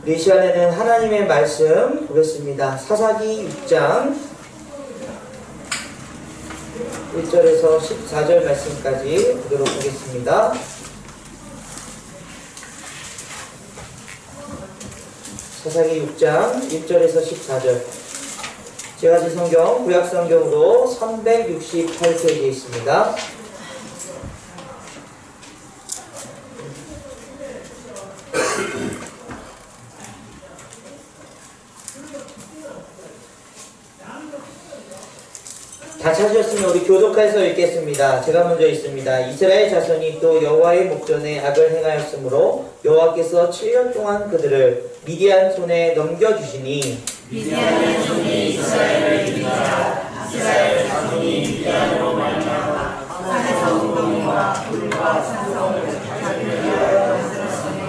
이 시간에는 하나님의 말씀 보겠습니다. 사사기 6장 1절에서 14절 말씀까지 보도록 하겠습니다. 사사기 6장 1절에서 14절. 제가 제 성경 구약성경으로 368페이지에 있습니다. 다 찾으셨으면 우리 교독해서 읽겠습니다. 제가 먼저 읽습니다. 이스라엘 자손이 또 여호와의 목전에 악을 행하였으므로 여호와께서 7년 동안 그들을 미디안 손에 넘겨주시니 미디안의 손이 이스라엘을 이기자 이스라엘 자손이 미디안으로 말미암아 산에서 우동과 불과 산성을 자기를 위하여 만들었으며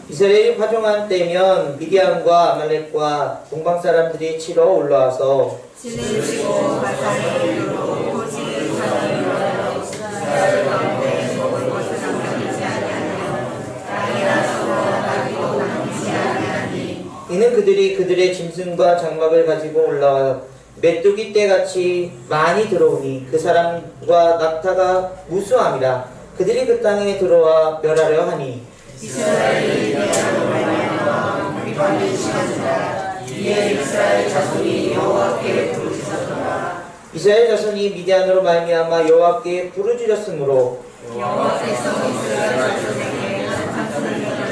이스라엘이 파종한 때면 미디안과 아말렉과 동방 사람들이 치러 올라와서 진을 치고 발산에 이르러 고지를 찾아내려 이스라엘 가운데 먹을 것을 남기지 아니하며 땅이나 소와 나귀도 남기지 아니하니 이는 그들이 그들의 짐승과 장막을 가지고 올라와 메뚜기 떼같이 많이 들어오니 그 사람과 낙타가 무수함이라. 그들이 그 땅에 들어와 멸하려 하니 이스라엘이 미디안으로 말미암아 비방이 심하니라. 이에 이스라엘 자손이 여호와께 부르짖었더라. 이스라엘 자손이 미디안으로 말미암아 여호와께 부르짖었으므로 여호와께서 이스라엘 자손에게 한탄을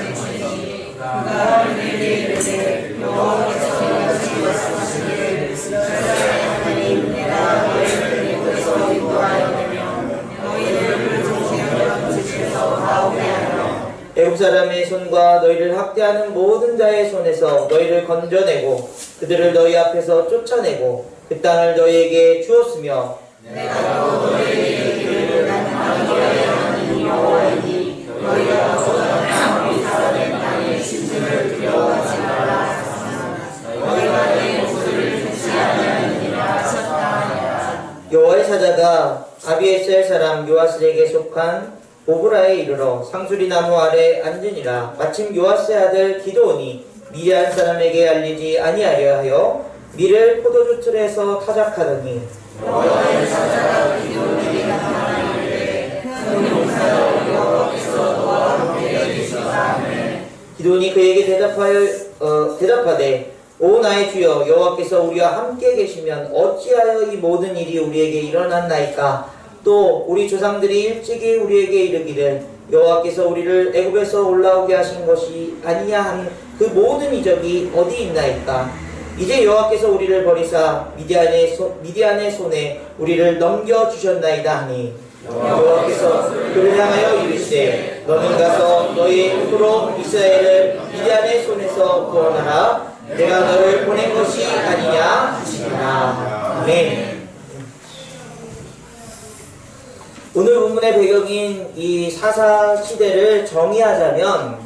내리시니 그가 그들에게 이르되 여호와께서 이같이 말씀하시기를 이스라엘 하나님 내가 너희를 애굽에서 인도하였으며 너희를 그 종신의 집에서 나오게 하여 애굽 사람의 손과 너희를 학대하는 모든 자의 손에서 너희를 건져내고 그들을 너희 앞에서 쫓아내고 그 땅을 너희에게 주었으며 내가 또 너희에게 이르기를 나는 너희의 하나님 여호와이니 너희가 거절하며 이스라엘 땅의 신들을 두려워하지 말라 하시나 너희가 내 목소리를 듣지 아니하느니라 하셨다. 여호와의 사자가 아비에셀 사람 요아스에게 속한 오브라에 이르러 상수리 나무 아래 앉으니라. 마침 요아스의 아들 기드온이 미디안 사람에게 알리지 아니하려 하여 밀을 포도주 틀에서 타작하더니 여호와의 사자가 기드온에게 나타나이르되 그 용사여 여호와께서 너와 함께 계시다 하매 기드온이 그에게 대답하되 오 나의 주여 여호와께서 우리와 함께 계시면 어찌하여 이 모든 일이 우리에게 일어났나이까. 또 우리 조상들이 일찍이 우리에게 이르기를 여호와께서 우리를 애굽에서 올라오게 하신 것이 아니냐 한 그 모든 이적이 어디 있나이까. 이제 여호와께서 우리를 버리사 미디안의 손에 우리를 넘겨주셨나이다 하니 여호와께서 그를 향하여 이르시되 너는 가서 너희 후로 이스라엘을 미디안의 손에서 구원하라. 내가 너를 보낸 것이 아니냐 하시니라. 아멘. 오늘 본문의 배경인 이 사사 시대를 정의하자면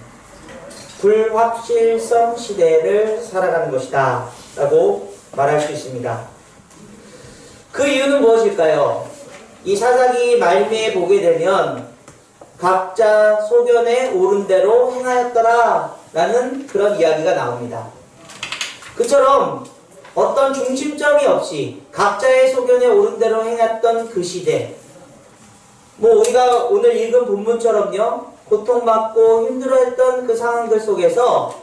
불확실성 시대를 살아가는 것이다 라고 말할 수 있습니다. 그 이유는 무엇일까요? 이 사사기 말미에 보게 되면 각자 소견에 옳은 대로 행하였더라 라는 그런 이야기가 나옵니다. 그처럼 어떤 중심점이 없이 각자의 소견에 옳은 대로 행했던 그 시대, 우리가 오늘 읽은 본문처럼요, 고통받고 힘들어했던 그 상황들 속에서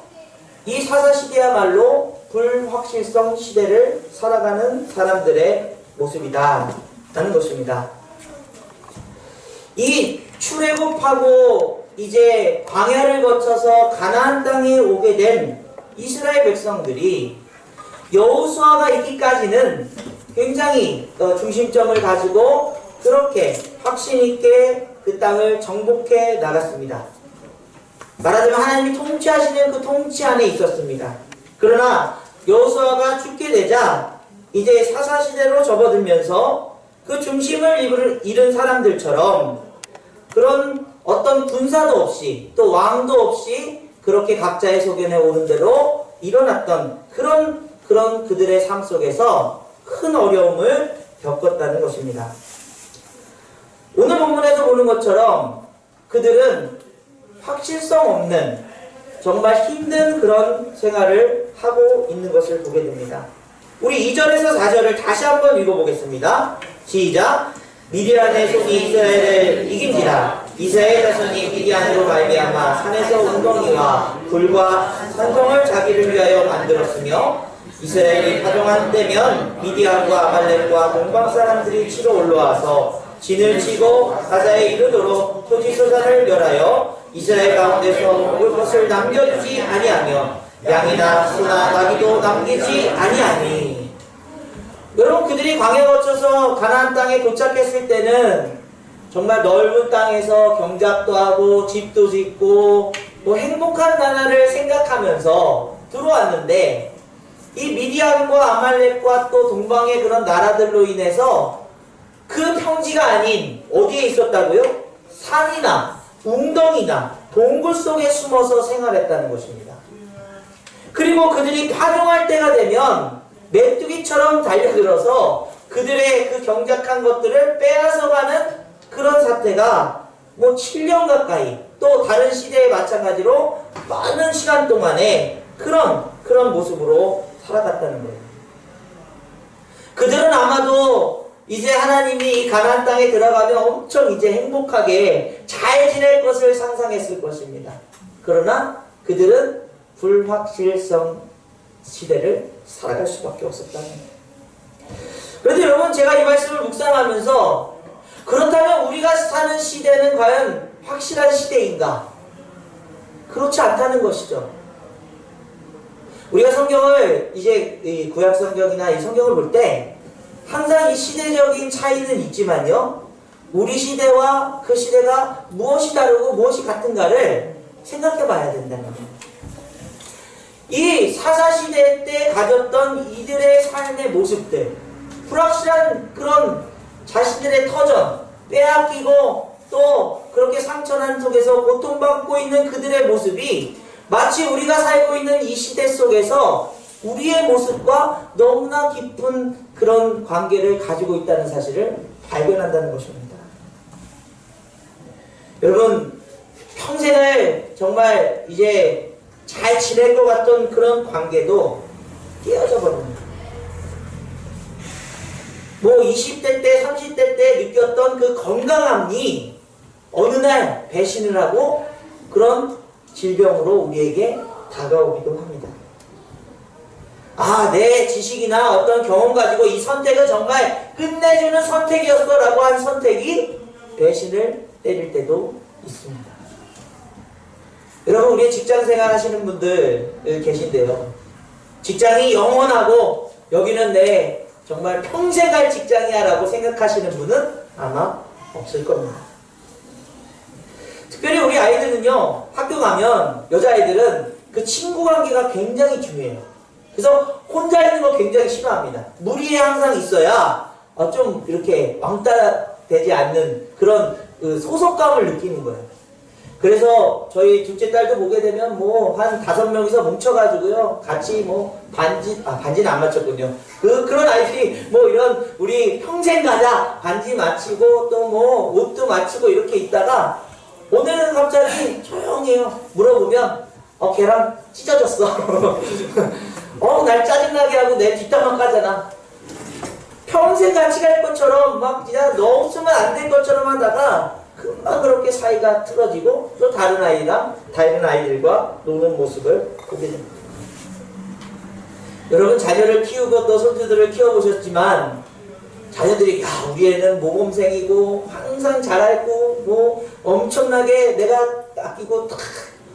이 사사시대야말로 불확실성 시대를 살아가는 사람들의 모습이다 라는 것입니다. 이 출애굽하고 이제 광야를 거쳐서 가나안 땅에 오게 된 이스라엘 백성들이 여호수아가 있기까지는 굉장히 중심점을 가지고 그렇게 확신 있게 그 땅을 정복해 나갔습니다. 말하자면 하나님이 통치하시는 그 통치 안에 있었습니다. 그러나 여호수아가 죽게 되자 이제 사사시대로 접어들면서 그 중심을 잃은 사람들처럼 그런 어떤 군사도 없이 또 왕도 없이 그렇게 각자의 소견에 오른 대로 일어났던 그런 그들의 삶 속에서 큰 어려움을 겪었다는 것입니다. 오늘 본문에서 보는 것처럼 그들은 확실성 없는 정말 힘든 그런 생활을 하고 있는 것을 보게 됩니다. 우리 2절에서 4절을 다시 한번 읽어보겠습니다. 시작. 미디안의 손이 이스라엘을 이긴지라. 이스라엘 자손이 미디안으로 말미암아 산에서 웅덩이와 불과 산성을 자기를 위하여 만들었으며 이스라엘이 파종한 때면 미디안과 아말렉과 동방 사람들이 치러 올라와서 진을 치고 가자에 이르도록 토지소산을 멸하여 이스라엘 가운데서 먹을 것을 남겨두지 아니하며 양이나 소나 나귀도 남기지 아니하니. 여러분, 그들이 광야 거쳐서 가나안 땅에 도착했을 때는 정말 넓은 땅에서 경작도 하고 집도 짓고 뭐 행복한 나라를 생각하면서 들어왔는데, 이 미디안과 아말렉과 또 동방의 그런 나라들로 인해서 그 평지가 아닌 어디에 있었다고요? 산이나 웅덩이나 동굴 속에 숨어서 생활했다는 것입니다. 그리고 그들이 파종할 때가 되면 메뚜기처럼 달려들어서 그들의 그 경작한 것들을 빼앗아가는 그런 사태가 뭐 7년 가까이, 또 다른 시대에 마찬가지로 많은 시간 동안에 그런 모습으로 살아갔다는 거예요. 그들은 아마도 이제 하나님이 이 가나안 땅에 들어가면 엄청 이제 행복하게 잘 지낼 것을 상상했을 것입니다. 그러나 그들은 불확실성 시대를 살아갈 수밖에 없었다는 거예요. 그런데 여러분, 제가 이 말씀을 묵상하면서 그렇다면 우리가 사는 시대는 과연 확실한 시대인가? 그렇지 않다는 것이죠. 우리가 성경을 이제 이 구약 성경이나 이 성경을 볼 때 항상 이 시대적인 차이는 있지만요, 우리 시대와 그 시대가 무엇이 다르고 무엇이 같은가를 생각해 봐야 된다는 거예요. 이 사사시대 때 가졌던 이들의 삶의 모습들, 불확실한 그런 자신들의 터전, 빼앗기고 또 그렇게 상처난 속에서 고통받고 있는 그들의 모습이 마치 우리가 살고 있는 이 시대 속에서 우리의 모습과 너무나 깊은 그런 관계를 가지고 있다는 사실을 발견한다는 것입니다. 여러분, 평생을 정말 이제 잘 지낼 것 같던 그런 관계도 깨어져 버립니다. 뭐 20대 때, 30대 때 느꼈던 그 건강함이 어느 날 배신을 하고 그런 질병으로 우리에게 다가오기도 합니다. 아, 내 지식이나 어떤 경험 가지고 이 선택은 정말 끝내주는 선택이었어 라고 한 선택이 배신을 때릴 때도 있습니다. 여러분, 우리 직장생활 하시는 분들 계신데요, 직장이 영원하고 여기는 내 정말 평생 갈 직장이야 라고 생각하시는 분은 아마 없을 겁니다. 특별히 우리 아이들은요, 학교 가면 여자아이들은 그 친구 관계가 굉장히 중요해요. 그래서 혼자 있는 거 굉장히 싫어합니다. 무리에 항상 있어야 좀 이렇게 왕따 되지 않는 그런 소속감을 느끼는 거예요. 그래서 저희 둘째 딸도 보게 되면 뭐 한 5명이서 뭉쳐가지고요, 같이 뭐 반지는 안 맞췄군요. 그런 아이들이 뭐 이런 우리 평생 가자 반지 맞추고 또 뭐 옷도 맞추고 이렇게 있다가 오늘은 갑자기 조용해요. 물어보면 걔랑 찢어졌어. 날 짜증나게 하고 내 뒷담화 까잖아. 평생 같이 갈 것처럼 막 그냥 너 없으면 안 될 것처럼 하다가 금방 그렇게 사이가 틀어지고 또 다른 아이들과 노는 모습을 보게 됩니다. 여러분, 자녀를 키우고 또 손주들을 키워보셨지만 자녀들이 우리 애는 모범생이고 항상 잘하고 뭐 엄청나게 내가 아끼고 딱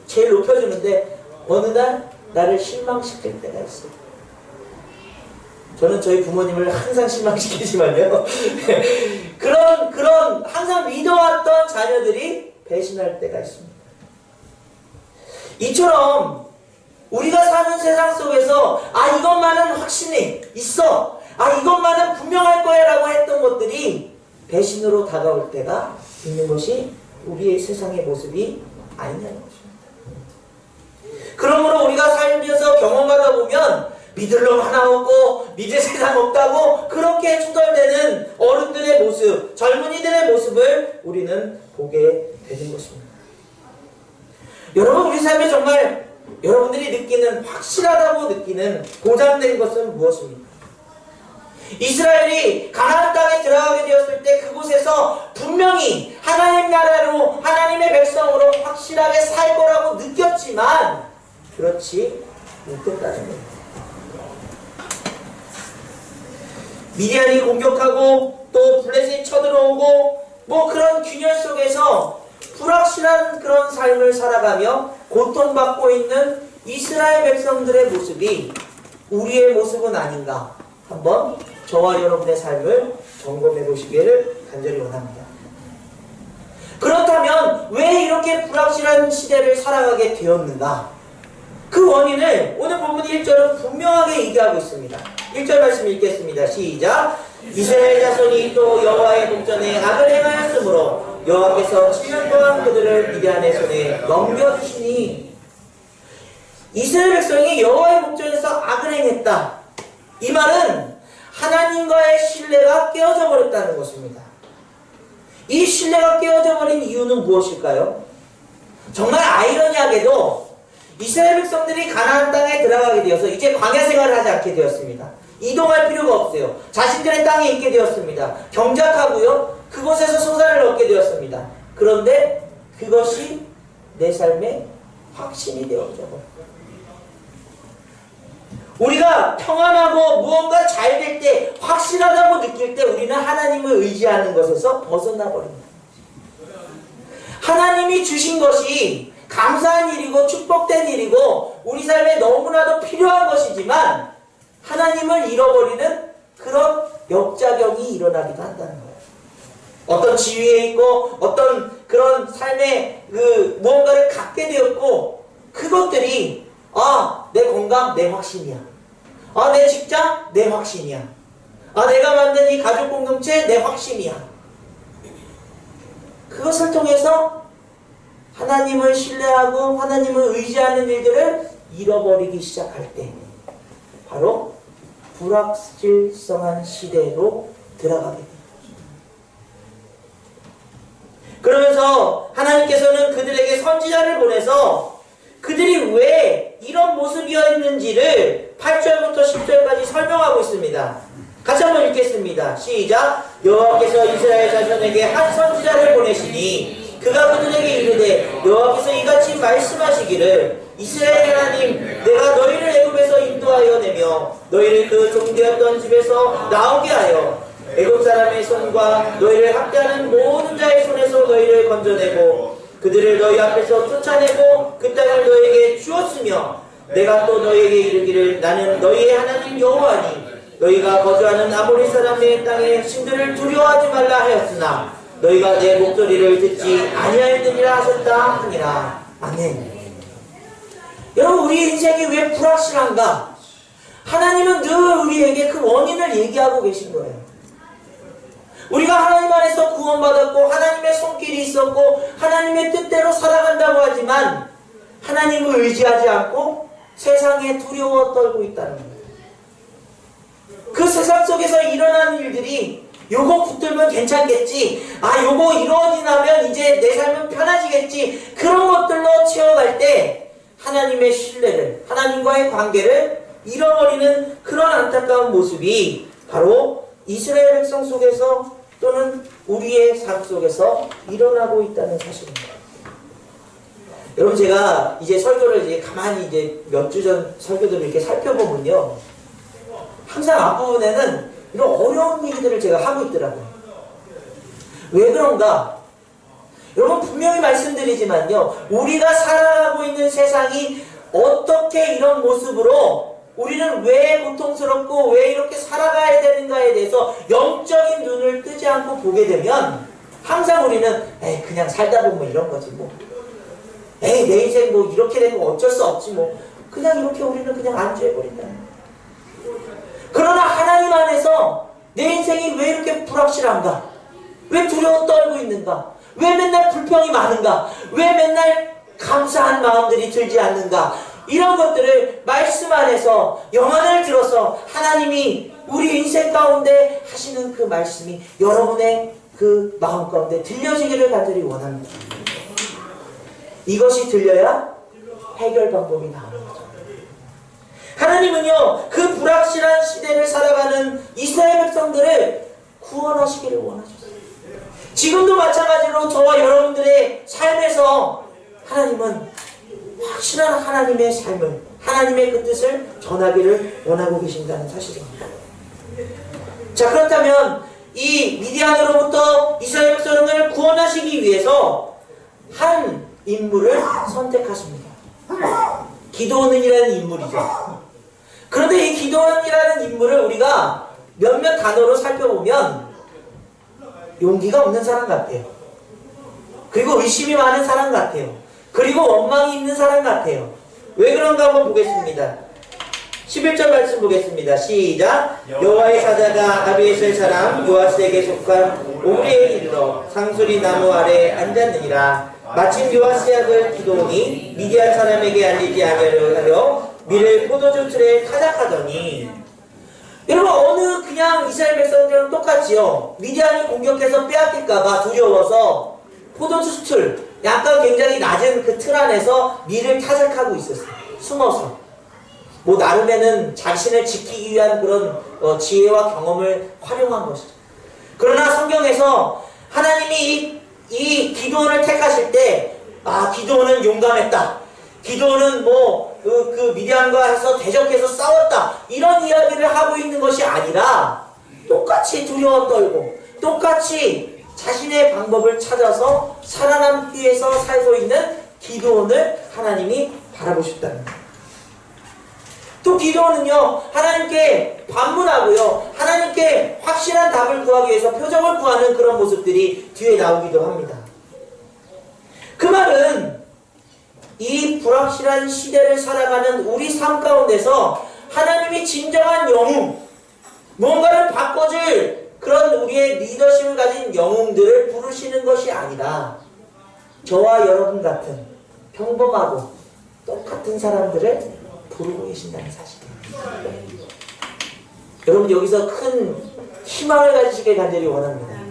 제일 높여주는데 어느 날 나를 실망시킬 때가 있어요. 저는 저희 부모님을 항상 실망시키지만요. 그런 항상 믿어왔던 자녀들이 배신할 때가 있습니다. 이처럼 우리가 사는 세상 속에서 이것만은 확신이 있어, 이것만은 분명할 거야 라고 했던 것들이 배신으로 다가올 때가 있는 것이 우리의 세상의 모습이 아니냐는 것입니다. 그러므로 우리가 살면서 경험하다 보면 믿을 놈 하나 없고 믿을 세상 없다고 그렇게 투덜대는 어른들의 모습, 젊은이들의 모습을 우리는 보게 되는 것입니다. 여러분, 우리 삶에 정말 여러분들이 느끼는, 확실하다고 느끼는 보장된 것은 무엇입니까? 이스라엘이 가나안 땅에 들어가게 되었을 때 그곳에서 분명히 하나님 나라로, 하나님의 백성으로 확실하게 살 거라고 느꼈지만 그렇지 못했다는 거예요. 미디안이 공격하고 또 블레셋이 쳐들어오고 뭐 그런 균열 속에서 불확실한 그런 삶을 살아가며 고통받고 있는 이스라엘 백성들의 모습이 우리의 모습은 아닌가, 한번 저와 여러분의 삶을 점검해 보시기를 간절히 원합니다. 그렇다면 왜 이렇게 불확실한 시대를 살아가게 되었는가? 그 원인을 오늘 본문 1절은 분명하게 얘기하고 있습니다. 1절 말씀 읽겠습니다. 시작. 이스라엘 자손이 또 여호와의 목전에 악을 행하였으므로 여호와께서 7년 동안 그들을 미디안의 손에 넘겨주시니, 이스라엘 백성이 여호와의 목전에서 악을 행했다. 이 말은 하나님과의 신뢰가 깨어져 버렸다는 것입니다. 이 신뢰가 깨어져 버린 이유는 무엇일까요? 정말 아이러니하게도 이스라엘 백성들이 가나안 땅에 들어가게 되어서 이제 광야 생활을 하지 않게 되었습니다. 이동할 필요가 없어요. 자신들의 땅에 있게 되었습니다. 경작하고요, 그곳에서 소산을 얻게 되었습니다. 그런데 그것이 내 삶의 확신이 되어져 버려요. 우리가 평안하고 무언가 잘 될 때, 확실하다고 느낄 때 우리는 하나님을 의지하는 것에서 벗어나 버립니다. 하나님이 주신 것이 감사한 일이고 축복된 일이고 우리 삶에 너무나도 필요한 것이지만 하나님을 잃어버리는 그런 역작용이 일어나기도 한다는 거예요. 어떤 지위에 있고 어떤 그런 삶의 그 무언가를 갖게 되었고, 그것들이 내 건강 내 확신이야. 내 직장 내 확신이야. 내가 만든 이 가족 공동체 내 확신이야. 그것을 통해서 하나님을 신뢰하고 하나님을 의지하는 일들을 잃어버리기 시작할 때 바로 불확실성한 시대로 들어가게 됩니다. 그러면서 하나님께서는 그들에게 선지자를 보내서 그들이 왜 이런 모습이었는지를 8절부터 10절까지 설명하고 있습니다. 같이 한번 읽겠습니다. 시작. 여호와께서 이스라엘 자손에게 한 선지자를 보내시니 그가 그들에게 이르되 여호와께서 이같이 말씀하시기를 이스라엘 하나님, 내가 너희를 애굽에서 인도하여 내며 너희를 그 종되었던 집에서 나오게 하여 애굽 사람의 손과 너희를 학대하는 모든 자의 손에서 너희를 건져내고 그들을 너희 앞에서 쫓아내고 그 땅을 너희에게 주었으며 내가 또 너희에게 이르기를 나는 너희의 하나님 여호와니 너희가 거주하는 아모리 사람의 땅의 신들을 두려워하지 말라 하였으나 너희가 내 목소리를 듣지 아니하였느니라 하셨다 하니라. 아멘. 여러분, 우리 인생이 왜 불확실한가? 하나님은 늘 우리에게 그 원인을 얘기하고 계신 거예요. 우리가 하나님 안에서 구원받았고 하나님의 손길이 있었고 하나님의 뜻대로 살아간다고 하지만 하나님을 의지하지 않고 세상에 두려워 떨고 있다는 거예요. 그 세상 속에서 일어나는 일들이 요거 붙들면 괜찮겠지, 요거 이루어지면 이제 내 삶은 편해지겠지, 그런 것들로 채워갈 때 하나님의 신뢰를, 하나님과의 관계를 잃어버리는 그런 안타까운 모습이 바로 이스라엘 백성 속에서 또는 우리의 삶 속에서 일어나고 있다는 사실입니다. 여러분, 제가 이제 설교를 이제 가만히 이제 몇 주 전 설교들을 이렇게 살펴보면요, 항상 앞부분에는 이런 어려운 얘기들을 제가 하고 있더라고요. 왜 그런가? 여러분, 분명히 말씀드리지만요, 우리가 살아가고 있는 세상이 어떻게 이런 모습으로 우리는 왜 고통스럽고 왜 이렇게 살아가야 되는가에 대해서 영적인 눈을 뜨지 않고 보게 되면 항상 우리는 그냥 살다 보면 이런 거지 뭐, 내 인생 뭐 이렇게 된 거 어쩔 수 없지 뭐, 그냥 이렇게 우리는 그냥 안주해버린다. 그러나 하나님 안에서 내 인생이 왜 이렇게 불확실한가? 왜 두려워 떨고 있는가? 왜 맨날 불평이 많은가? 왜 맨날 감사한 마음들이 들지 않는가? 이런 것들을 말씀 안에서 영안을 들어서 하나님이 우리 인생 가운데 하시는 그 말씀이 여러분의 그 마음 가운데 들려지기를 간절히 원합니다. 이것이 들려야 해결 방법이 나오는 거죠. 하나님은요, 그 불확실한 시대를 살아가는 이스라엘 백성들을 구원하시기를 원하셨어요. 지금도 마찬가지로 저와 여러분들의 삶에서 하나님은 확실한 하나님의 삶을, 하나님의 그 뜻을 전하기를 원하고 계신다는 사실입니다. 자, 그렇다면 이 미디안으로부터 이스라엘 백성을 구원하시기 위해서 한 인물을 선택하십니다. 기드온이라는 인물이죠. 그런데 이 기드온이라는 인물을 우리가 몇몇 단어로 살펴보면 용기가 없는 사람 같아요. 그리고 의심이 많은 사람 같아요. 그리고 원망이 있는 사람 같아요. 왜 그런가 한번 보겠습니다. 11절 말씀 보겠습니다. 시작. 여호와의 사자가 아비에셀 사람 요아스에게 속한 오므리에 이르러 상수리 나무 아래 앉았느니라. 마침 요아스의 아들 기드온이 미디안 사람에게 알리지 아니하려 하여 밀을 포도주 틀에 타작하더니, 여러분 어느 그냥 이스라엘 백성들은 똑같지요. 미디안이 공격해서 빼앗길까봐 두려워서 포도주 틀, 약간 굉장히 낮은 그 틀 안에서 밀을 타작하고 있었어요. 숨어서. 뭐 나름에는 자신을 지키기 위한 그런 지혜와 경험을 활용한 것이죠. 그러나 성경에서 하나님이 이 기드온을 택하실 때, 기드온은 용감했다. 기드온은 그 미디안과 해서 대적해서 싸웠다. 이런 이야기를 하고 있는 것이 아니라 똑같이 두려워 떨고 똑같이 자신의 방법을 찾아서 살아남기 위해서 살고 있는 기드온을 하나님이 바라보셨다는 거예요. 또 기드온은요, 하나님께 반문하고요, 하나님께 확실한 답을 구하기 위해서 표적을 구하는 그런 모습들이 뒤에 나오기도 합니다. 그 말은 이 불확실한 시대를 살아가는 우리 삶 가운데서 하나님이 진정한 영웅, 뭔가를 바꿔줄 그런 우리의 리더십을 가진 영웅들을 부르시는 것이 아니라 저와 여러분 같은 평범하고 똑같은 사람들을 부르고 계신다는 사실입니다. 여러분 여기서 큰 희망을 가지시길 간절히 원합니다.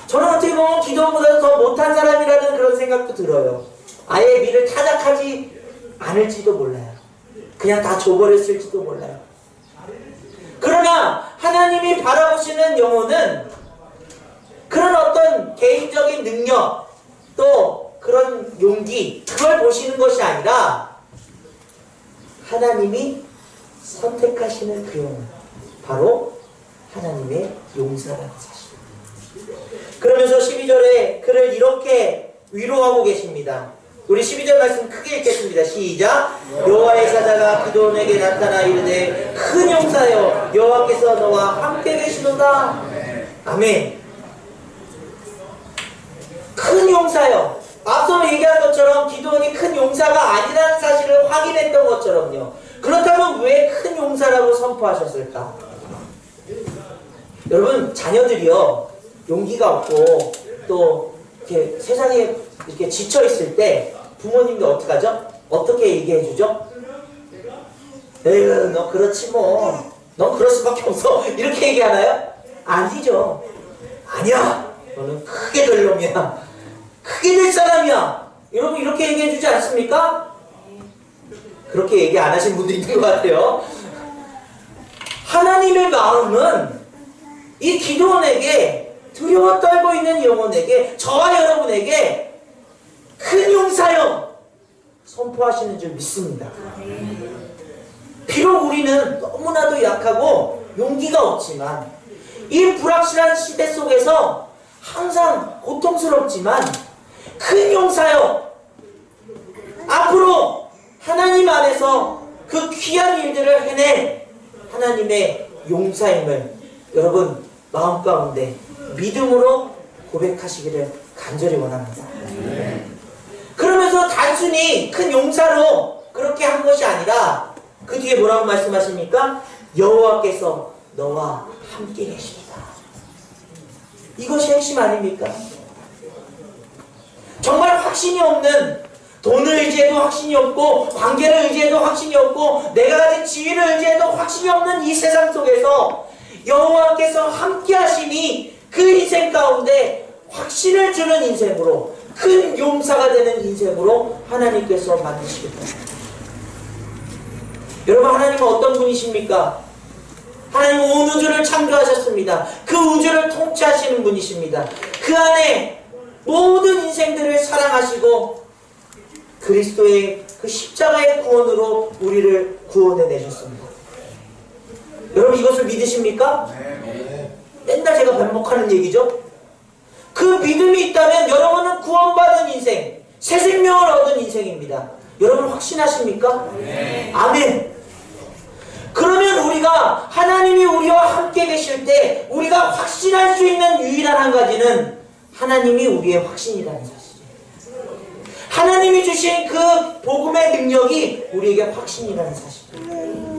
저는 어떻게 보면 기도보다 더 못한 사람이라는 그런 생각도 들어요. 아예 밀을 타작하지 않을지도 몰라요. 그냥 다 줘버렸을지도 몰라요. 그러나 하나님이 바라보시는 영혼은 그런 어떤 개인적인 능력, 또 그런 용기, 그걸 보시는 것이 아니라 하나님이 선택하시는 그 영혼, 바로 하나님의 용사라는 사실. 그러면서 12절에 그를 이렇게 위로하고 계십니다. 우리 12절 말씀 크게 읽겠습니다. 시작. 여호와의 사자가 기드온에게 나타나 이르되 큰 용사여 여호와께서 너와 함께 계시도다. 아멘. 큰 용사여. 앞서 얘기한 것처럼 기드온이 큰 용사가 아니라는 사실을 확인했던 것처럼요. 그렇다면 왜 큰 용사라고 선포하셨을까? 여러분 자녀들이요, 용기가 없고 또 이렇게 세상에 이렇게 지쳐 있을 때 부모님도 어떡하죠? 어떻게 얘기해 주죠? 에휴, 너 그렇지 뭐. 넌 그럴 수밖에 없어. 이렇게 얘기하나요? 아니죠. 아니야. 너는 크게 될 놈이야. 크게 될 사람이야. 여러분 이렇게 얘기해 주지 않습니까? 그렇게 얘기 안 하신 분도 있는 것 같아요. 하나님의 마음은 이 기드온에게, 두려워 떨고 있는 영혼에게, 저와 여러분에게 큰 용사여 선포하시는 줄 믿습니다. 비록 우리는 너무나도 약하고 용기가 없지만, 이 불확실한 시대 속에서 항상 고통스럽지만 큰 용사여, 앞으로 하나님 안에서 그 귀한 일들을 해낼 하나님의 용사임을 여러분 마음 가운데 믿음으로 고백하시기를 간절히 원합니다. 그러면서 단순히 큰 용사로 그렇게 한 것이 아니라 그 뒤에 뭐라고 말씀하십니까? 여호와께서 너와 함께 계십니다. 이것이 핵심 아닙니까? 정말 확신이 없는, 돈을 의지해도 확신이 없고 관계를 의지해도 확신이 없고 내가 가진 지위를 의지해도 확신이 없는 이 세상 속에서 여호와께서 함께 하심이 그 인생 가운데 확신을 주는 인생으로, 큰 용사가 되는 인생으로 하나님께서 만드시겠다. 여러분, 하나님은 어떤 분이십니까? 하나님은 온 우주를 창조하셨습니다. 그 우주를 통치하시는 분이십니다. 그 안에 모든 인생들을 사랑하시고 그리스도의 그 십자가의 구원으로 우리를 구원해 내셨습니다. 여러분, 이것을 믿으십니까? 맨날 제가 반복하는 얘기죠. 그 믿음이 있다면 여러분은 구원받은 인생, 새 생명을 얻은 인생입니다. 여러분 확신하십니까? 아멘. 그러면 우리가 하나님이 우리와 함께 계실 때 우리가 확신할 수 있는 유일한 한 가지는 하나님이 우리의 확신이라는 사실이에요. 하나님이 주신 그 복음의 능력이 우리에게 확신이라는 사실이에요.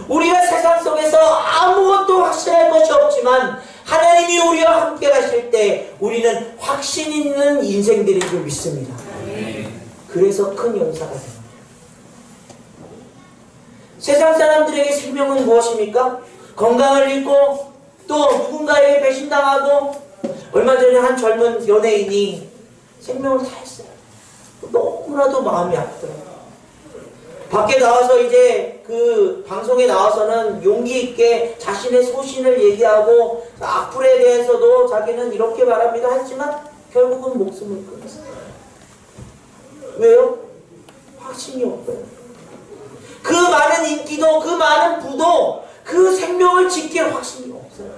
우리가 세상 속에서 아무것도 확신할 것이 없지만 하나님이 우리와 함께 가실 때 우리는 확신 있는 인생들인 줄 믿습니다. 그래서 큰 용사가 됩니다. 세상 사람들에게 생명은 무엇입니까? 건강을 잃고 또 누군가에게 배신당하고, 얼마 전에 한 젊은 연예인이 생명을 다했어요. 너무나도 마음이 아프더라고요. 밖에 나와서 이제 그 방송에 나와서는 용기 있게 자신의 소신을 얘기하고 악플에 대해서도 자기는 이렇게 말합니다 했지만 결국은 목숨을 끊었어요. 왜요? 확신이 없어요. 그 많은 인기도, 그 많은 부도 그 생명을 지킬 확신이 없어요.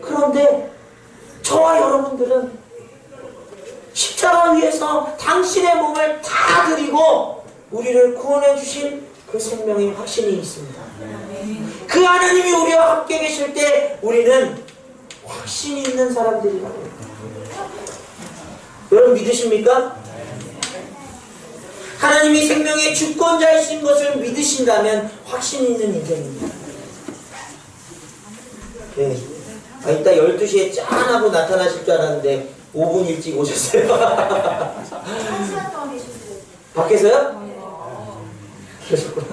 그런데 저와 여러분들은 십자가 위에서 당신의 몸을 다 드리고 우리를 구원해 주신 그 생명의 확신이 있습니다. 그 하나님이 우리와 함께 계실 때 우리는 확신이 있는 사람들이라고 합니다. 여러분 믿으십니까? 하나님이 생명의 주권자이신 것을 믿으신다면 확신 있는 인생입니다. 네. 이따 12시에 짠 하고 나타나실 줄 알았는데 5분 일찍 오셨어요. 밖에서요? 그러셨구나.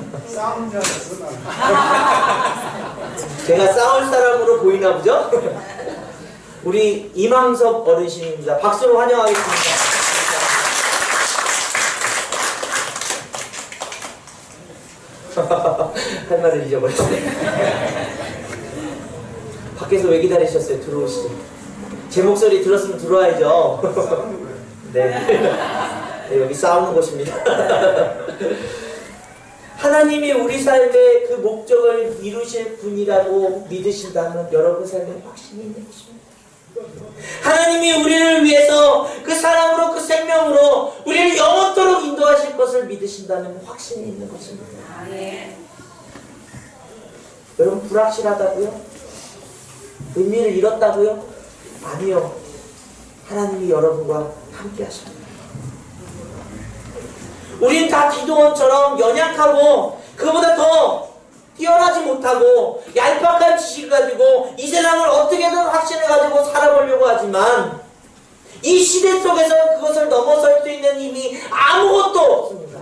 제가 싸울 사람으로 보이나 보죠? 우리 이망섭 어르신입니다. 박수로 환영하겠습니다. 할 말을 잊어버렸네. 밖에서 왜 기다리셨어요? 들어오시죠. 제 목소리 들었으면 들어와야죠. 네, 여기 싸우는 곳입니다. 하나님이 우리 삶의 그 목적을 이루실 분이라고 믿으신다면 여러분 삶에 확신이 있는 것입니다. 하나님이 우리를 위해서 그 사랑으로 그 생명으로 우리를 영원토록 인도하실 것을 믿으신다면 확신이 있는 것입니다. 여러분 불확실하다고요? 의미를 잃었다고요? 아니요. 하나님이 여러분과 함께 하십니다. 우린 다 기도원처럼 연약하고 그보다 더 뛰어나지 못하고 얄팍한 지식을 가지고 이 세상을 어떻게든 확신을 가지고 살아보려고 하지만 이 시대 속에서 그것을 넘어설 수 있는 힘이 아무것도 없습니다.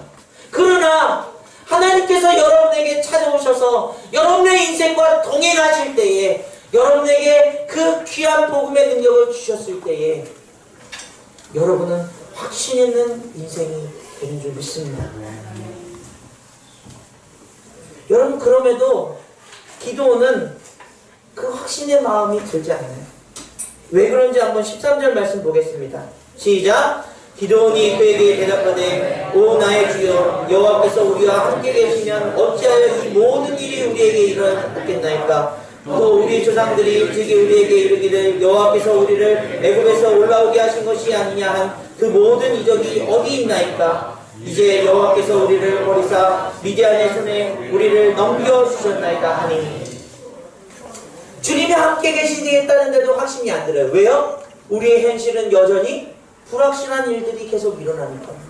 그러나 하나님께서 여러분에게 찾아오셔서 여러분의 인생과 동행하실 때에 여러분에게 그 귀한 복음의 능력을 주셨을 때에 여러분은 확신 있는 인생이 되는 줄 믿습니다. 여러분 그럼에도 기도는 그 확신의 마음이 들지 않아요. 왜 그런지 한번 13절 말씀 보겠습니다. 시작! 기도원이 그에게 대답하되 오 나의 주여 여호와께서 우리와 함께 계시면 어찌하여 이 모든 일이 우리에게 일어났겠나이까. 또 우리 조상들이 일찍이 우리에게 이르기를 여호와께서 우리를 애굽에서 올라오게 하신 것이 아니냐 한 그 모든 이적이 어디 있나이까. 이제 여호와께서 우리를 버리사 미디안의 손에 우리를 넘겨주셨나이다 하니. 주님이 함께 계시겠다는데도 확신이 안 들어요. 왜요? 우리의 현실은 여전히 불확실한 일들이 계속 일어나는 겁니다.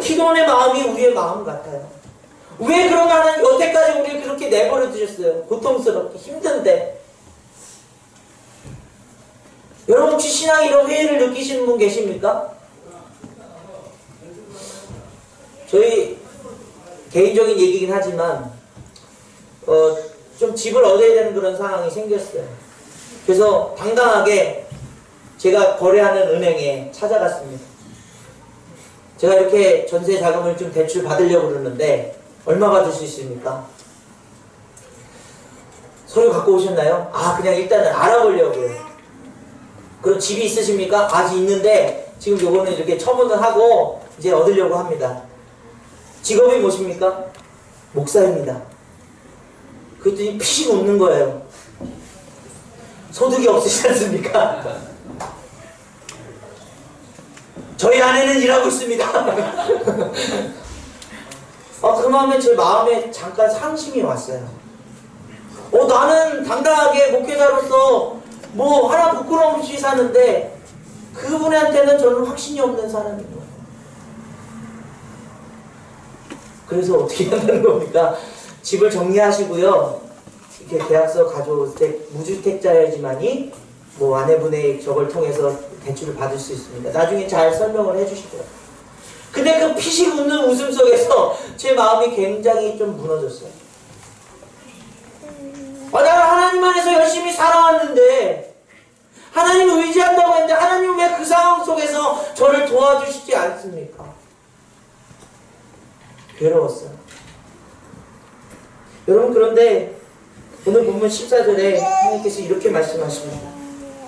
기도원의 마음이 우리의 마음 같아요. 왜 그런가 하는 여태까지 우리를 그렇게 내버려 두셨어요. 고통스럽게 힘든데. 여러분 혹시 신앙에 이런 회의를 느끼시는 분 계십니까? 저희 개인적인 얘기긴 하지만 좀 집을 얻어야 되는 그런 상황이 생겼어요. 그래서 당당하게 제가 거래하는 은행에 찾아갔습니다. 제가 이렇게 전세 자금을 좀 대출 받으려고 그러는데 얼마 받을 수 있습니까? 서류 갖고 오셨나요? 아, 그냥 일단은 알아보려고요. 그럼 집이 있으십니까? 아직 있는데 지금 요거는 이렇게 처분을 하고 이제 얻으려고 합니다. 직업이 무엇입니까? 목사입니다. 그랬더니 피식 웃는 거예요. 소득이 없으시지 않습니까? 저희 아내는 일하고 있습니다. 그 마음에 제 마음에 잠깐 상심이 왔어요. 나는 당당하게 목회자로서 뭐 하나 부끄러움 없이 사는데 그분한테는 저는 확신이 없는 사람인 거예요. 그래서 어떻게 한다는 겁니까? 집을 정리하시고요. 이렇게 계약서 가져올 때 무주택자야지만이 뭐 아내분의 저걸 통해서 대출을 받을 수 있습니다. 나중에 잘 설명을 해주시더라고요. 근데 그 피식 웃는 웃음 속에서 제 마음이 굉장히 좀 무너졌어요. 내가 하나님 안에서 열심히 살아왔는데 하나님을 의지한다고 했는데 하나님 왜 그 상황 속에서 저를 도와주시지 않습니까? 괴로웠어요. 여러분, 그런데 오늘 본문 14절에 하나님께서 이렇게 말씀하십니다.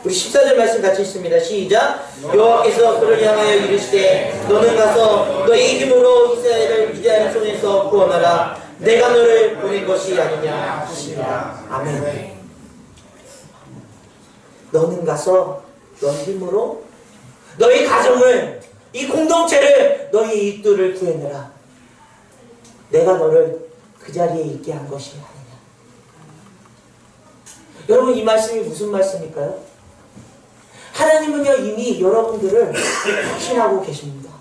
우리 14절 말씀 같이 있습니다. 시작. 여호와께서 그를 향하여 이르시되 너는 가서 너의 힘으로 이스라엘을 미디안 손에서 구원하라. 내가 너를 보낸 것이 아니냐 하십니다. 아멘. 너는 가서 너의 힘으로 너희 가정을, 이 공동체를, 너희 이웃들을 구해내라. 내가 너를 그 자리에 있게 한 것이 아니냐. 여러분, 이 말씀이 무슨 말씀일까요? 하나님은요 이미 여러분들을 확신하고 계십니다.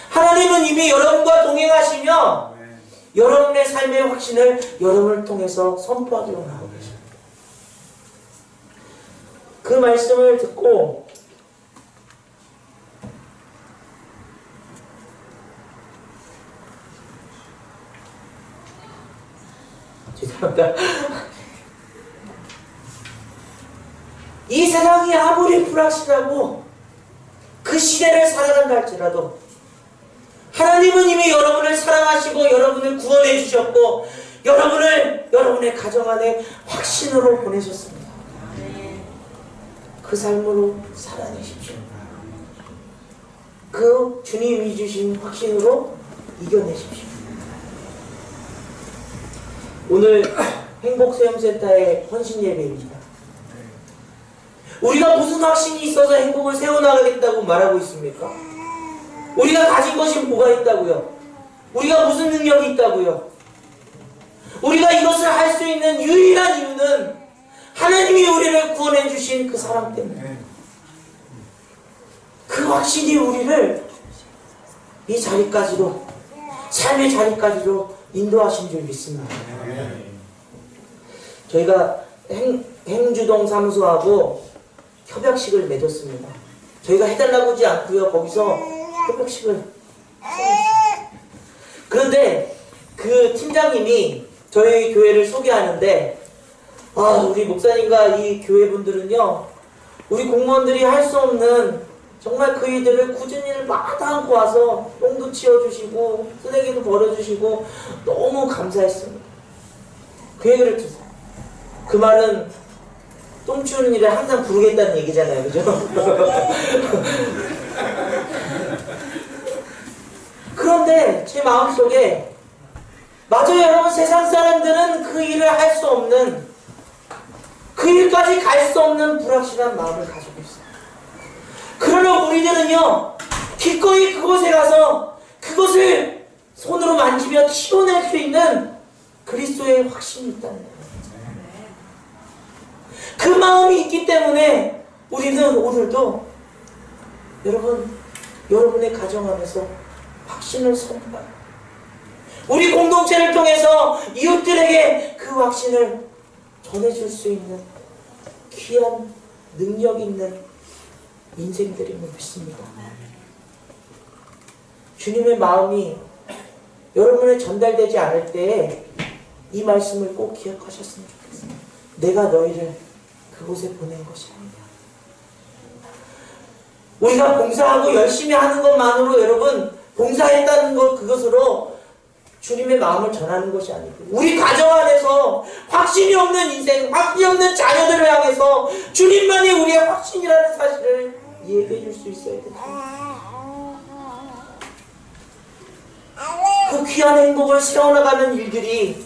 하나님은 이미 여러분과 동행하시며 여러분의 삶의 확신을 여러분을 통해서 선포하기로 하고 계십니다. 그 말씀을 듣고 죄송합니다. 이 세상이 아무리 불확실하고 그 시대를 살아간다 할지라도 하나님은 이미 여러분을 사랑하시고 여러분을 구원해 주셨고 여러분을 여러분의 가정 안에 확신으로 보내셨습니다. 그 삶으로 살아내십시오. 그 주님이 주신 확신으로 이겨내십시오. 오늘 행복세움센터의 헌신예배입니다. 우리가 무슨 확신이 있어서 행복을 세워나가겠다고 말하고 있습니까? 우리가 가진 것이 뭐가 있다고요? 우리가 무슨 능력이 있다고요? 우리가 이것을 할 수 있는 유일한 이유는 하나님이 우리를 구원해 주신 그 사랑 때문에, 그 확신이 우리를 이 자리까지로, 삶의 자리까지로 인도하신 줄 믿습니다. 저희가 행주동 사무소하고 협약식을 맺었습니다. 저희가 해달라고 하지 않고요. 거기서 협약식을. 그런데 그 팀장님이 저희 교회를 소개하는데 우리 목사님과 이 교회분들은요 우리 공무원들이 할 수 없는 정말 그 일들을 꾸준히 마다 안고 와서 똥도 치워주시고 쓰레기도 버려주시고 너무 감사했습니다. 그 얘기를 듣어요. 그 말은 똥 치우는 일을 항상 부르겠다는 얘기잖아요. 그죠? 그런데 제 마음속에 맞아요 여러분, 세상 사람들은 그 일을 할 수 없는, 그 일까지 갈 수 없는 불확실한 마음을 가지고 있어요. 그러나 우리들은요 기꺼이 그곳에 가서 그것을 손으로 만지며 치워낼 수 있는 그리스도의 확신이 있다는 거예요. 그 마음이 있기 때문에 우리는 오늘도 여러분의 가정 안에서 확신을 선포해요. 우리 공동체를 통해서 이웃들에게 그 확신을 전해줄 수 있는 귀한 능력 있는 인생들임을 믿습니다. 주님의 마음이 여러분에 전달되지 않을 때에 이 말씀을 꼭 기억하셨으면 좋겠어요. 내가 너희를 그곳에 보낸 것이 아니다. 우리가 봉사하고 열심히 하는 것만으로 여러분 봉사했다는 것 그것으로 주님의 마음을 전하는 것이 아니고 우리 가정 안에서 확신이 없는 인생, 확신이 없는 자녀들을 향해서 주님만이 우리의 확신이라는 사실을 얘기해 줄 수 있어야 됩니다. 그 귀한 행복을 세워나가는 일들이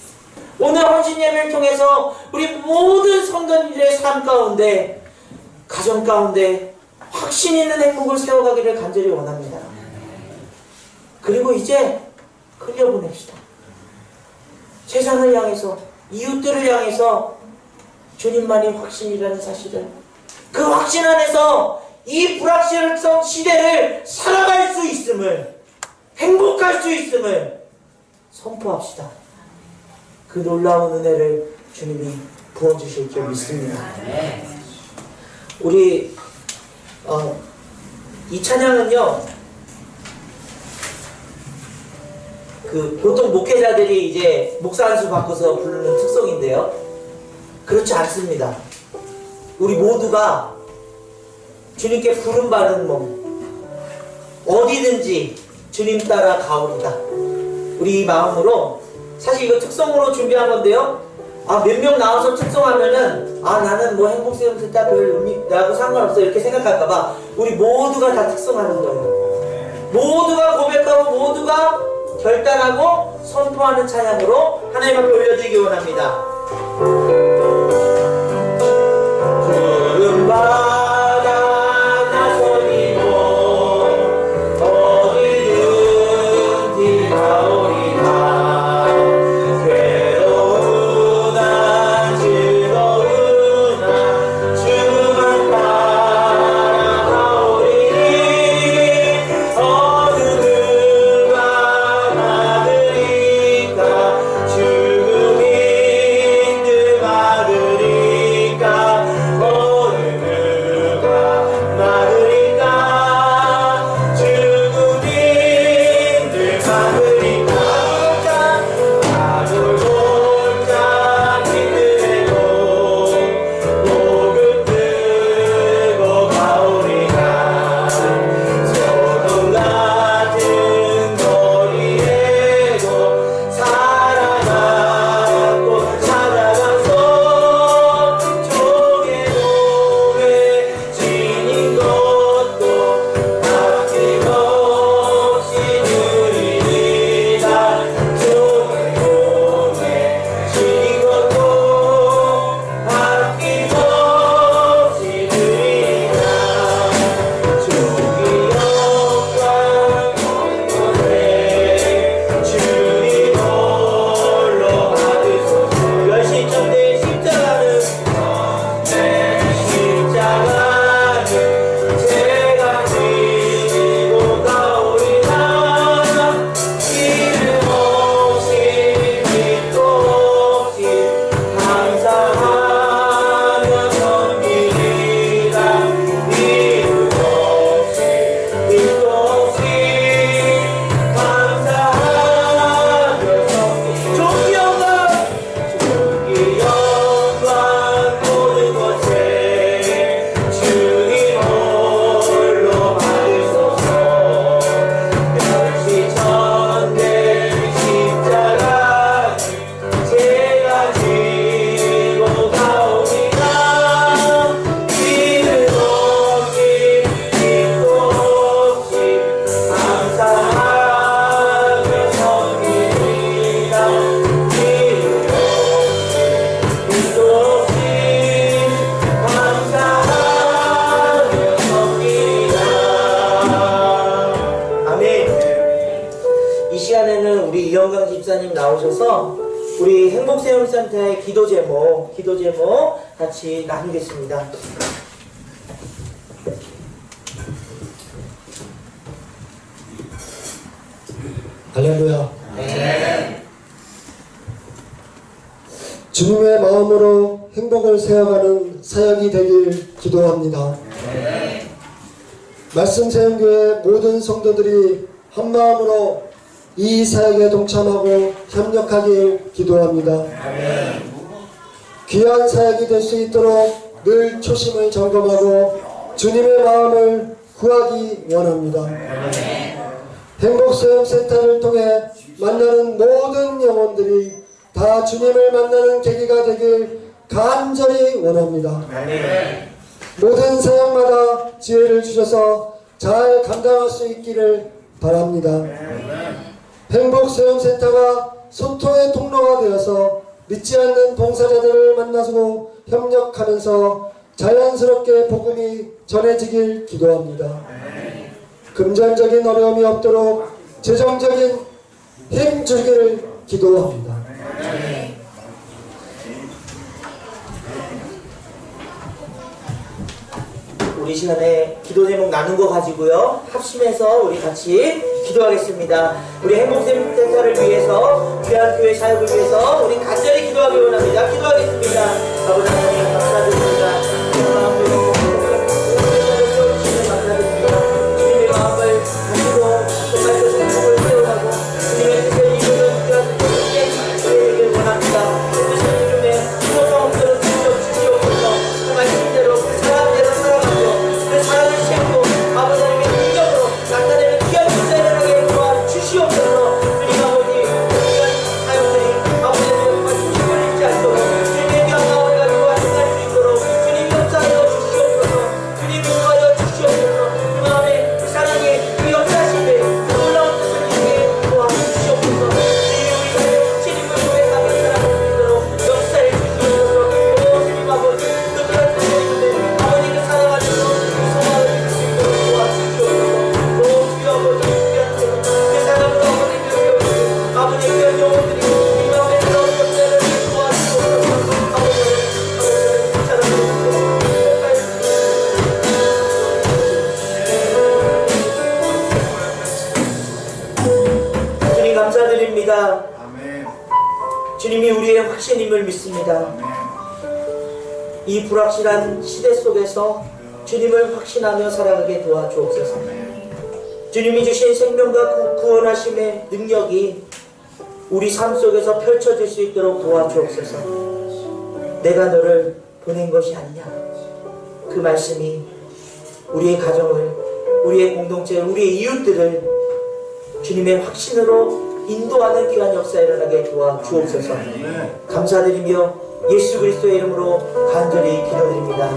오늘 헌신 예배를 통해서 우리 모든 성도님들의 삶 가운데 가정 가운데 확신 있는 행복을 세워가기를 간절히 원합니다. 그리고 이제 흘려보냅시다. 세상을 향해서 이웃들을 향해서 주님만이 확신이라는 사실을 그 확신 안에서 이 불확실성 시대를 살아갈 수 있음을 행복할 수 있음을 선포합시다. 그 놀라운 은혜를 주님이 부어주실 줄 믿습니다. 우리 이 찬양은요 그 보통 목회자들이 이제 목사 한 수 바꿔서 부르는 특성인데요, 그렇지 않습니다. 우리 모두가 주님께 부름받은 몸 어디든지 주님 따라 가오리다. 우리 이 마음으로 사실 이거 특성으로 준비한 건데요, 몇 명 나와서 특성하면은 나는 뭐 행복세움센터 별 의미라고 상관없어 이렇게 생각할까봐 우리 모두가 다 특성하는 거예요. 모두가 고백하고 모두가 결단하고 선포하는 찬양으로 하나님 앞에 올려드리기 원합니다. 부름받아 나서리고 어디든지 가오리라. 괴로우나 즐거우나 주만 따라가오리니 어느 누가 막으리까 죽음이 늘 막으리까 어느 누가 막으리까 죽음이 늘 막으리까 아물골짜 힘들고 목을 들고 가오리라. 소동 같은 거리에도 살아가고 찾아가서 종의 몸에 지닌 것도 아낌없이 누리리라. 종의 몸에 지닌 것도 아낌없이 누리리라. 주기 영광 영원해 주님 홀로 받으소서. 열심정대 십자가는 제가 지고 가오리라. 이름 없이 빛도 없이 감사하며 섬기리라. 이름 없이 빛도 없이 감사하며 섬기리라. 종기 영광 모든 것에 주님 홀로 받으소서. 멸시천대 십자가 제가 지고 가오리라. 이름 없이 빛도 없이 감사하며 섬기리라. 이름 없이 빛도 없이 감사하며 섬기리라. 아멘. 이 시간에는 우리 이영강 집사님 나오셔서 우리 행복세움센터의 기도 제목 같이 나누겠습니다. 할렐루야. 주님의 마음으로 행복을 세워가는 사역이 되길 기도합니다. 말씀 세움교회 모든 성도들이 한 마음으로 이 사역에 동참하고 협력하길 기도합니다. 귀한 사역이 될 수 있도록 늘 초심을 점검하고 주님의 마음을 구하기 원합니다. 행복수용센터를 통해 만나는 모든 영혼들이 다 주님을 만나는 계기가 되길 간절히 원합니다. 모든 사역마다 지혜를 주셔서 잘 감당할 수 있기를 바랍니다. 행복수용센터가 소통의 통로가 되어서 믿지 않는 봉사자들을 만나고 협력하면서 자연스럽게 복음이 전해지길 기도합니다. 금전적인 어려움이 없도록 재정적인 힘 주기를 기도합니다. 우리 시간에 기도 제목 나눈 거 가지고요, 합심해서 우리 같이 기도하겠습니다. 우리 행복센터를 위해서, 귀한 교회 사역을 위해서 우리 간절히 기도하기 원합니다. 기도하겠습니다. 아버지 하나님 감사드립니다. 주님의 마음을 가지고 정말 그 성품을 세워가고 주님의 뜻을 이루는 귀한 교회에 되길 원합니다. 주님의 이름에 수고가 없도록 주시옵소서. 그 말씀대로 그 사랑대로 살아가고 그 사랑을 채우고 아버지 하나님의 능력으로 나타내는 귀한 역사를 하게 도와주시옵소서. 주님 아버지 귀한 사역들이 아버지 하나님의 중심을 잃지 않도록 주님의 귀한 마음을 가지고 행할 수 있도록 주님 역사하여 주시옵소서. 주님 인도하여 주시옵소서. 그 마음에 그 사랑이 그 역사하시되 그 놀라운 뜻을 이루게 도와주시옵소서. 주님 우리 사회 주님을 고백하며 살아갈 수 있도록 역사해 주시옵소서. 오 주님 아버지 그 귀한 뜻을 이루되 아버지 그 사랑하는 소망을 이룰 수 있도록 도와주시옵소서. 오 주여 아버지 귀한 그 사랑으로 아버지 교회에 아버지 귀한 영혼들이 이 마음에 들어온 역사를 도와주시옵소서. 아버지 사랑해주시옵소서. 주님 감사드립니다. 주님이 우리의 확신임을 믿습니다. 이 불확실한 시대 속에서 주님을 확신하며 살아가게 도와주옵소서. 주님이 주신 생명과 구원하심의 능력이 우리 삶 속에서 펼쳐질 수 있도록 도와주옵소서. 내가 너를 보낸 것이 아니냐, 그 말씀이 우리의 가정을, 우리의 공동체를, 우리의 이웃들을 주님의 확신으로 인도하는 귀한 역사 일어나게 도와주옵소서. 감사드리며 예수 그리스도의 이름으로 간절히 기도드립니다.